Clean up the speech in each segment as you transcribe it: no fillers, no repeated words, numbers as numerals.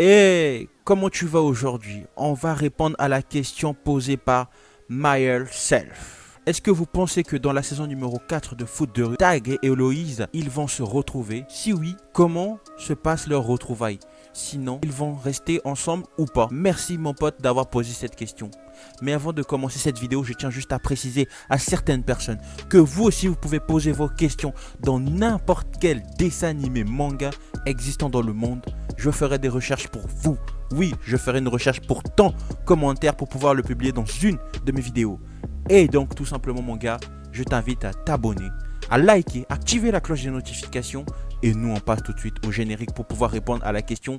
Et comment tu vas aujourd'hui? On va répondre à la question posée par Myself. Est-ce que vous pensez que dans la saison numéro 4 de Foot de rue, Tag et Héloïse, ils vont se retrouver? Si oui, comment se passe leur retrouvaille? Sinon, ils vont rester ensemble ou pas? Merci mon pote d'avoir posé cette question. Mais avant de commencer cette vidéo, je tiens juste à préciser à certaines personnes que vous aussi vous pouvez poser vos questions dans n'importe quel dessin animé manga existant dans le monde. Je ferai des recherches pour vous. Oui, je ferai une recherche pour ton commentaire pour pouvoir le publier dans une de mes vidéos. Et donc tout simplement mon gars, je t'invite à t'abonner, à liker, activer la cloche des notifications et nous on passe tout de suite au générique pour pouvoir répondre à la question.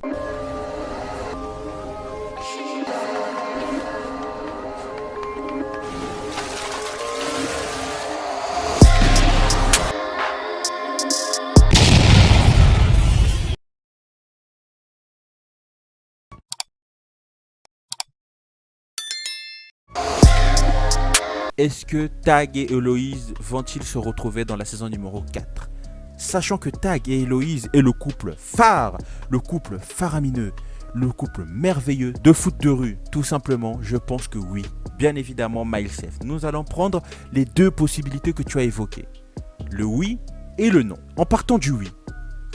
Est-ce que Tag et Héloïse vont-ils se retrouver dans la saison numéro 4? Sachant que Tag et Héloïse est le couple phare, le couple faramineux, le couple merveilleux de foot de rue, tout simplement, je pense que oui. Bien évidemment, Myself. Nous allons prendre les deux possibilités que tu as évoquées. Le oui et le non. En partant du oui,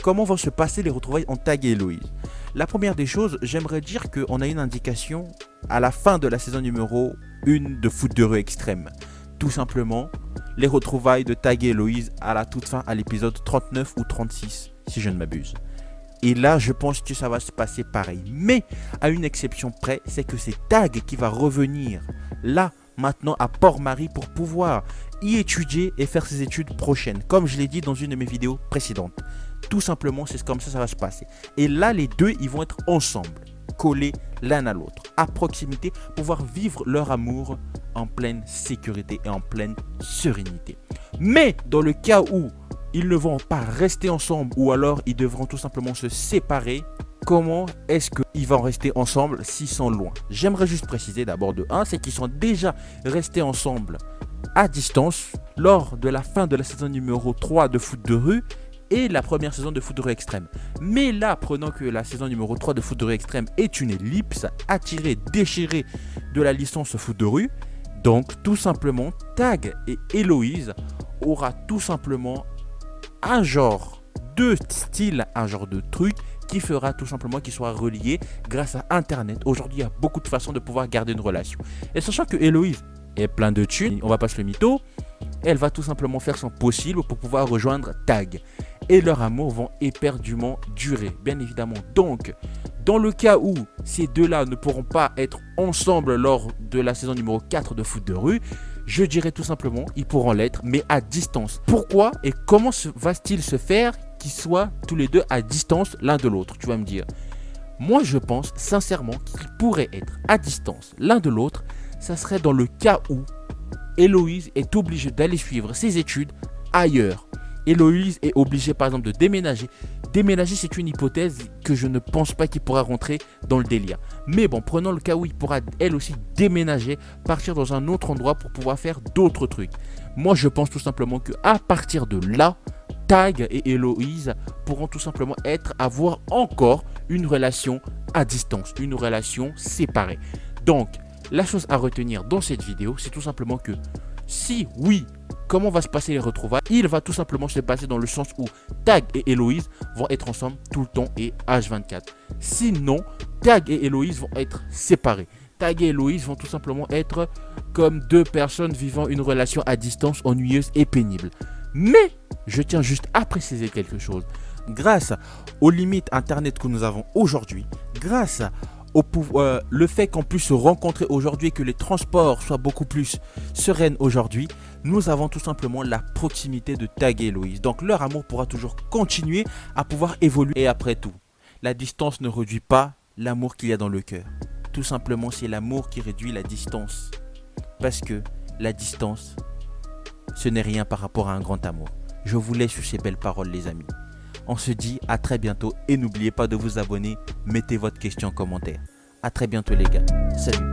comment vont se passer les retrouvailles en Tag et Héloïse? La première des choses, j'aimerais dire qu'on a une indication à la fin de la saison numéro 1 de Foot de rue extrême. Tout simplement, les retrouvailles de Tag et Héloïse à la toute fin, à l'épisode 39 ou 36, si je ne m'abuse. Et là, je pense que ça va se passer pareil. Mais, à une exception près, c'est que c'est Tag qui va revenir là, maintenant, à Port-Marie pour pouvoir y étudier et faire ses études prochaines. Comme je l'ai dit dans une de mes vidéos précédentes. Tout simplement, c'est comme ça va se passer. Et là, les deux, ils vont être ensemble, collés l'un à l'autre, à proximité, pouvoir vivre leur amour en pleine sécurité et en pleine sérénité. Mais dans le cas où ils ne vont pas rester ensemble ou alors ils devront tout simplement se séparer, comment est-ce qu'ils vont rester ensemble s'ils sont loin? J'aimerais juste préciser d'abord de 1, c'est qu'ils sont déjà restés ensemble à distance lors de la fin de la saison numéro 3 de Foot de rue et la première saison de Foot de rue extrême. Mais là, prenons que la saison numéro 3 de Foot de rue extrême est une ellipse attirée, déchirée de la licence Foot de rue. Donc, tout simplement, Tag et Héloïse aura tout simplement un genre de style, un genre de truc qui fera tout simplement qu'ils soient reliés grâce à Internet. Aujourd'hui, il y a beaucoup de façons de pouvoir garder une relation. Et sachant que Héloïse est plein de thunes, on va pas se le mytho, elle va tout simplement faire son possible pour pouvoir rejoindre Tag. Et leur amour vont éperdument durer, bien évidemment. Donc, dans le cas où ces deux-là ne pourront pas être ensemble lors de la saison numéro 4 de Foot de rue, je dirais tout simplement, ils pourront l'être, mais à distance. Pourquoi et comment va-t-il se faire qu'ils soient tous les deux à distance l'un de l'autre? Tu vas me dire. Moi, je pense sincèrement qu'ils pourraient être à distance l'un de l'autre. Ça serait dans le cas où Héloïse est obligée d'aller suivre ses études ailleurs. Héloïse est obligée par exemple de déménager. Déménager, c'est une hypothèse que je ne pense pas qu'il pourra rentrer dans le délire. Mais bon, prenons le cas où il pourra elle aussi déménager, partir dans un autre endroit pour pouvoir faire d'autres trucs. Moi, je pense tout simplement qu'à partir de là, Tag et Héloïse pourront tout simplement avoir encore une relation à distance, une relation séparée. Donc, la chose à retenir dans cette vidéo, c'est tout simplement que si oui, comment va se passer les retrouvailles? Il va tout simplement se passer dans le sens où Tag et Héloïse vont être ensemble tout le temps et H24. Sinon, Tag et Héloïse vont être séparés. Tag et Héloïse vont tout simplement être comme deux personnes vivant une relation à distance ennuyeuse et pénible. Mais, je tiens juste à préciser quelque chose. Grâce aux limites internet que nous avons aujourd'hui, grâce le fait qu'on puisse se rencontrer aujourd'hui et que les transports soient beaucoup plus sereins aujourd'hui, nous avons tout simplement la proximité de Tag et Héloïse. Donc leur amour pourra toujours continuer à pouvoir évoluer. Et après tout, la distance ne réduit pas l'amour qu'il y a dans le cœur. Tout simplement, c'est l'amour qui réduit la distance. Parce que la distance, ce n'est rien par rapport à un grand amour. Je vous laisse sur ces belles paroles les amis. On se dit à très bientôt et n'oubliez pas de vous abonner, mettez votre question en commentaire. À très bientôt les gars, salut.